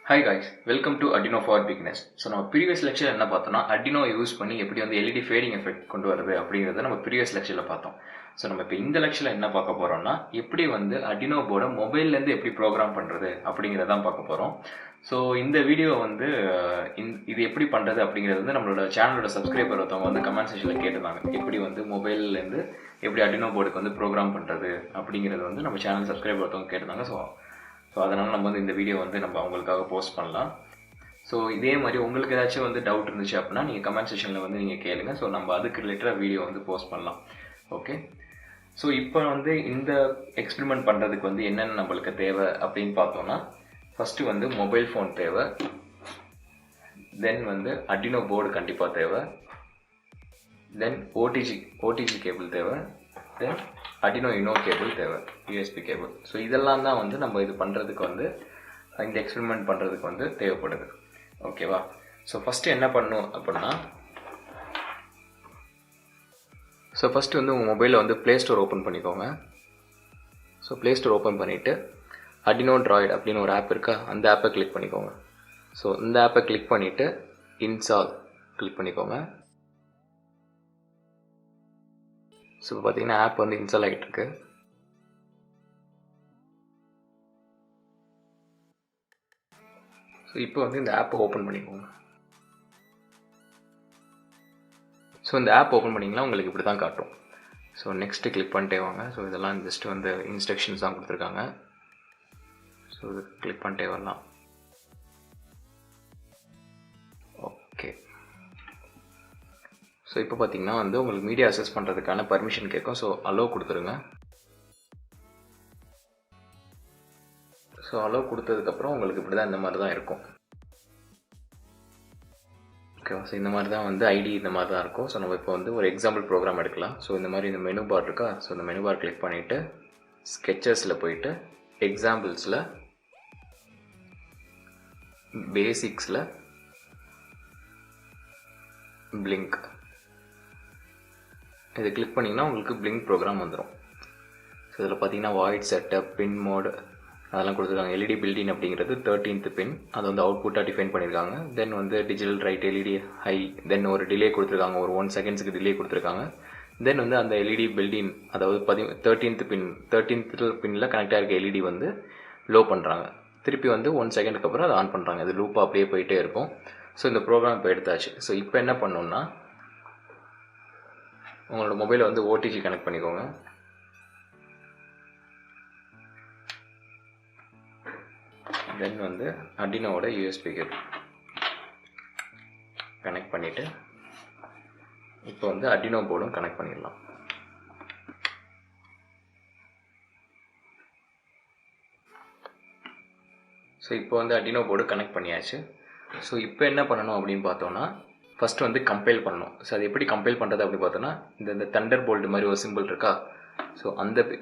Hi guys, welcome to Arduino for Beginners. So நம்ம previous lecture என்ன பார்த்தோம்னா Arduino use பண்ணி எப்படி வந்து LED fading effect கொண்டு வரது அப்படிங்கறத நம்ம previous lectureல பார்த்தோம். ஸோ நம்ம இப்போ இந்த லெக்சர்ல என்ன பார்க்க போறோம்னா எப்படி வந்து Arduino போர்டை மொபைல்ல இருந்து எப்படி ப்ரோக்ராம் பண்றது அப்படிங்கறத தான் பார்க்க போறோம். ஸோ இந்த வீடியோ வந்து இது எப்படி பண்றது அப்படிங்கிறது வந்து நம்மளோட சேனலோட சப்ஸ்கிரைபர் ஒருத்தவங்க வந்து கமெண்ட் செக்ஷன்ல கேட்டிருந்தாங்க. எப்படி வந்து மொபைல்ல இருந்து எப்படி Arduino போர்டுக்கு வந்து ப்ரோக்ராம் பண்றது அப்படிங்கறது வந்து நம்ம சேனல் சப்ஸ்கிரைபர் ஒருத்தவங்க கேட்டிருந்தாங்க. ஸோ அதனால் நம்ம வந்து இந்த வீடியோ வந்து நம்ம அவங்களுக்காக போஸ்ட் பண்ணலாம். ஸோ இதே மாதிரி உங்களுக்கு ஏதாச்சும் வந்து டவுட் இருந்துச்சு அப்படின்னா நீங்கள் கமெண்ட் செக்ஷனில் வந்து நீங்கள் கேளுங்க. ஸோ நம்ம அதுக்கு ரிலேட்டடாக வீடியோ வந்து போஸ்ட் பண்ணலாம். ஓகே, ஸோ இப்போ வந்து இந்த எக்ஸ்பெரிமெண்ட் பண்ணுறதுக்கு வந்து என்னென்ன நம்மளுக்கு தேவை அப்படின்னு பார்த்தோம்னா, ஃபஸ்ட்டு வந்து மொபைல் ஃபோன் தேவை, தென் வந்து Arduino போர்டு கண்டிப்பாக தேவை, தென் ஓடிஜி கேபிள் தேவை, தென் Arduino IDE கேபிள் தேவை, USB கேபிள். ஸோ இதெல்லாம் தான் வந்து நம்ம இது பண்ணுறதுக்கு வந்து இந்த எக்ஸ்பெரிமெண்ட் பண்ணுறதுக்கு வந்து தேவைப்படுது. ஓகேவா? ஸோ ஃபஸ்ட்டு என்ன பண்ணணும் அப்படின்னா, ஸோ ஃபஸ்ட்டு வந்து உங்கள் மொபைலில் வந்து ப்ளே ஸ்டோர் ஓப்பன் பண்ணிக்கோங்க. ஸோ ப்ளே ஸ்டோர் ஓப்பன் பண்ணிவிட்டு Arduino Droid அப்படின்னு ஒரு ஆப் இருக்கா, அந்த ஆப்பை கிளிக் பண்ணிக்கோங்க. ஸோ இந்த ஆப்பை கிளிக் பண்ணிவிட்டு இன்ஸ்டால் கிளிக் பண்ணிக்கோங்க. ஸோ இப்போ பார்த்தீங்கன்னா ஆப் வந்து இன்ஸ்டால் ஆகிட்டு இருக்கு. ஸோ இப்போ வந்து இந்த ஆப்பை ஓப்பன் பண்ணிக்கோங்க. ஸோ இந்த ஆப் ஓப்பன் பண்ணிங்கன்னா உங்களுக்கு இப்படி தான் காட்டும். ஸோ நெக்ஸ்ட்டு கிளிக் பண்ணிட்டே வாங்க. ஸோ இதெல்லாம் ஜஸ்ட் வந்து இன்ஸ்ட்ரக்ஷன்ஸ் தான் கொடுத்துருக்காங்க. ஸோ இது கிளிக் பண்ணிட்டே வரலாம். ஓகே, ஸோ இப்போ பார்த்தீங்கன்னா வந்து உங்களுக்கு மீடியா அக்சஸ் பண்ணுறதுக்கான பர்மிஷன் கேட்கும். ஸோ அலோவ் கொடுத்துருங்க. ஸோ அலோவ் கொடுத்ததுக்கப்புறம் உங்களுக்கு இப்படி தான் இந்த மாதிரி தான் இருக்கும். ஓகேவா? ஸோ இந்த மாதிரி தான் வந்து ஐடி இந்த மாதிரி தான் இருக்கும். ஸோ நம்ம இப்போ வந்து ஒரு எக்ஸாம்பிள் ப்ரோக்ராம் எடுக்கலாம். ஸோ இந்த மாதிரி இந்த மெனு பார் இருக்கா, ஸோ இந்த மெனு பார் கிளிக் பண்ணிவிட்டு ஸ்கெச்சஸில் போயிட்டு எக்ஸாம்பிள்ஸில் பேசிக்ஸில் பிளிங்க் இதை கிளிக் பண்ணிங்கன்னா உங்களுக்கு பிளிங்க் ப்ரோக்ராம் வந்துடும். ஸோ இதில் பார்த்தீங்கன்னா வாய்ட் செட்டப், பின் மோடு அதெல்லாம் கொடுத்துருக்காங்க. LED பில்டின் அப்படிங்கிறது 13th பின், அதை வந்து அவுட்புட்டாக டிஃபைன் பண்ணியிருக்காங்க. தென் வந்து டிஜிட்டல் ரைட் LED ஹை, தென் ஒரு டிலே கொடுத்துருக்காங்க, ஒரு 1 செகண்ட்ஸுக்கு டிலே கொடுத்துருக்காங்க. தென் வந்து அந்த LED பில்டின் அதாவது 13th பின்னில் கனெக்ட் ஆகிருக்க LED வந்து லோ பண்ணுறாங்க. திருப்பி வந்து 1 செகண்டுக்கு அப்புறம் அதை ஆன் பண்ணுறாங்க. அது லூப்பாக அப்படியே போயிட்டே இருக்கும். ஸோ இந்த ப்ரோக்ராம் இப்போ எடுத்தாச்சு. ஸோ இப்போ என்ன பண்ணணும்னா, உங்களோட மொபைலை வந்து ஓடிஜி கனெக்ட் பண்ணிக்கோங்க. தென் வந்து Arduinoவோட USB கேபிள் கனெக்ட் பண்ணிவிட்டு இப்போ வந்து Arduino போர்டும் கனெக்ட் பண்ணிடலாம். ஸோ இப்போ வந்து Arduino போர்டு கனெக்ட் பண்ணியாச்சு. ஸோ இப்போ என்ன பண்ணணும் அப்படின்னு பார்த்தோன்னா, ஃபஸ்ட்டு வந்து கம்பைல் பண்ணணும். ஸோ அது எப்படி கம்பைல் பண்ணுறது அப்படி பார்த்தோன்னா, இந்த தண்டர் போல்ட் மாதிரி ஒரு சிம்பிள் இருக்கா, ஸோ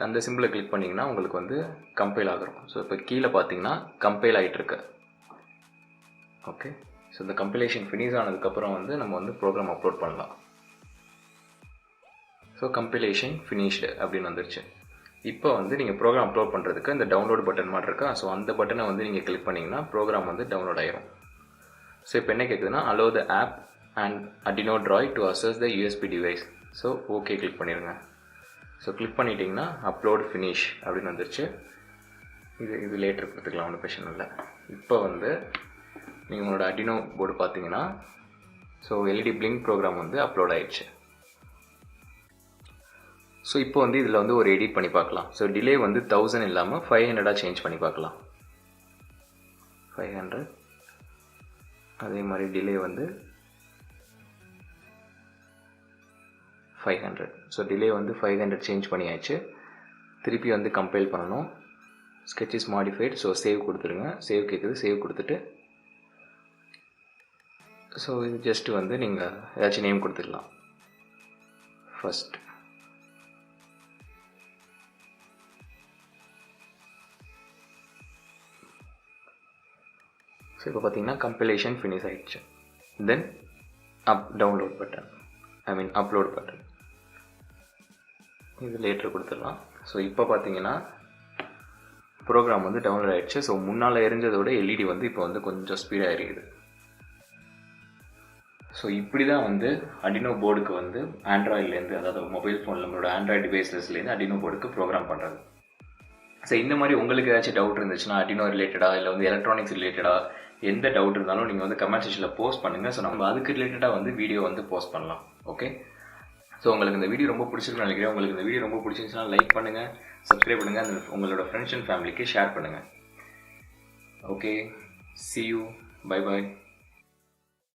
அந்த சிம்பிளை கிளிக் பண்ணிங்கன்னா உங்களுக்கு வந்து கம்பைல் ஆகிரும். ஸோ இப்போ கீழே பார்த்தீங்கன்னா கம்பைல் ஆகிட்டுருக்கு. ஓகே, ஸோ இந்த கம்பைலேஷன் ஃபினிஷ் ஆனதுக்கப்புறம் வந்து நம்ம வந்து ப்ரோக்ராம் அப்லோட் பண்ணலாம். ஸோ கம்பைலேஷன் ஃபினிஷ்டு அப்படின்னு வந்துருச்சு. இப்போ வந்து நீங்கள் ப்ரோக்ராம் அப்லோட் பண்ணுறதுக்கு இந்த டவுன்லோட் பட்டன் மாதிரி இருக்கா, ஸோ அந்த பட்டனை வந்து நீங்கள் கிளிக் பண்ணிங்கன்னா ப்ரோக்ராம் வந்து டவுன்லோட் ஆகிரும். ஸோ இப்போ என்ன கேட்குதுன்னா, allow the app and Arduino Droid to access the USB device. So okay click பண்ணிடுங்க. ஸோ கிளிக் பண்ணிட்டீங்கன்னா அப்லோட் ஃபினிஷ் அப்படின்னு வந்துருச்சு. இது லேட்டர் கொடுத்துக்கலாம், ஒன்றும் பிரச்சனை இல்லை. இப்போ வந்து நீங்கள் உங்களோட Arduino போர்டு பார்த்தீங்கன்னா, ஸோ LED blink ப்ரோக்ராம் வந்து அப்லோட் ஆயிடுச்சு. ஸோ இப்போ வந்து இதில் வந்து ஒரு எடிட் பண்ணி பார்க்கலாம். ஸோ டிலே வந்து 1000 இல்லாமல் 500 சேஞ்ச் பண்ணி பார்க்கலாம். 500, அதே மாதிரி டிலே வந்து 500. ஸோ டிலே வந்து 500 சேஞ்ச் பண்ணியாச்சு. திருப்பி வந்து கம்பைல் பண்ணணும். sketch is modified, so save கொடுத்துருங்க. சேவ் கேட்குது, சேவ் கொடுத்துட்டு ஸோ இது ஜஸ்ட்டு வந்து நீங்கள் ஏதாச்சும் நேம் கொடுத்துக்கலாம். ஃபஸ்ட் ஸோ இப்போ பார்த்தீங்கன்னா கம்பைலேஷன் ஃபினிஷ் ஆகிடுச்சு. தென் டவுன்லோட் பட்டன், அப்லோட் பட்டன், இது லேட்டர் கொடுத்துடலாம். ஸோ இப்போ பார்த்தீங்கன்னா ப்ரோக்ராம் வந்து டவுன்லோட் ஆகிடுச்சு. ஸோ முன்னால் எரிஞ்சதோட எல்இடி வந்து இப்போ வந்து கொஞ்சம் ஸ்பீடாக எரியுது. ஸோ இப்படி தான் வந்து Arduino போர்டுக்கு வந்து ஆண்ட்ராய்ட்லேருந்து, அதாவது மொபைல் ஃபோனில் நம்மளோட ஆண்ட்ராய்டு டிவைசஸ்லேருந்து Arduino போர்டுக்கு ப்ரோக்ராம் பண்ணுறது. ஸோ இந்த மாதிரி உங்களுக்கு ஏதாச்சும் டவுட் இருந்துச்சுன்னா Arduino ரிலேட்டடாக இல்லை வந்து எலக்ட்ரானிக்ஸ் ரிலேட்டடாக எந்த டவுட் இருந்தாலும் நீங்கள் வந்து கமெண்ட் செக்ஷனில் போஸ்ட் பண்ணுங்கள். ஸோ நம்ம அதுக்கு ரிலேட்டடாக வந்து வீடியோ வந்து போஸ்ட் பண்ணலாம். ஓகே, ஸோ உங்களுக்கு இந்த வீடியோ ரொம்ப பிடிச்சிருக்குன்னு நினைக்கிறேன். உங்களுக்கு இந்த வீடியோ ரொம்ப பிடிச்சிருந்துச்சுன்னா லைக் பண்ணுங்கள், சப்ஸ்கிரைப் பண்ணுங்கள், அந்த உங்களோட ஃப்ரெண்ட்ஸ் அண்ட் ஃபேமிலிக்கு ஷேர் பண்ணுங்கள். Okay, see you, bye bye.